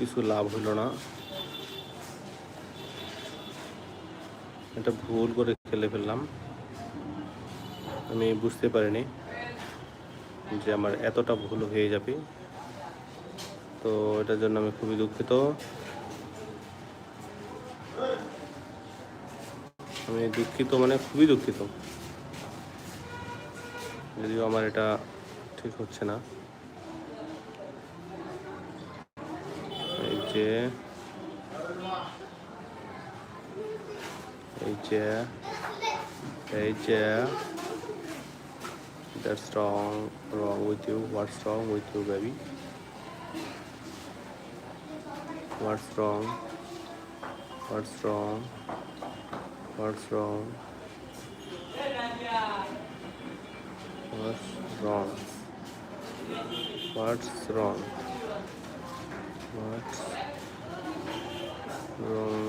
কিছু লাভ হলো না, এটা ভুল করে খেলে ফেললাম। আমি বুঝতে পারিনি যে আমার এতটা ভুল হয়ে যাবে, তো এটার জন্য আমি খুবই দুঃখিত। আমি দুঃখিত মানে খুবই দুঃখিত, যদিও আমার এটা ঠিক হচ্ছে না। এই যে এই যে এই যে that's wrong with you. What's wrong with you, baby? What's wrong? What's wrong? What's wrong? What's wrong? What's wrong? What's wrong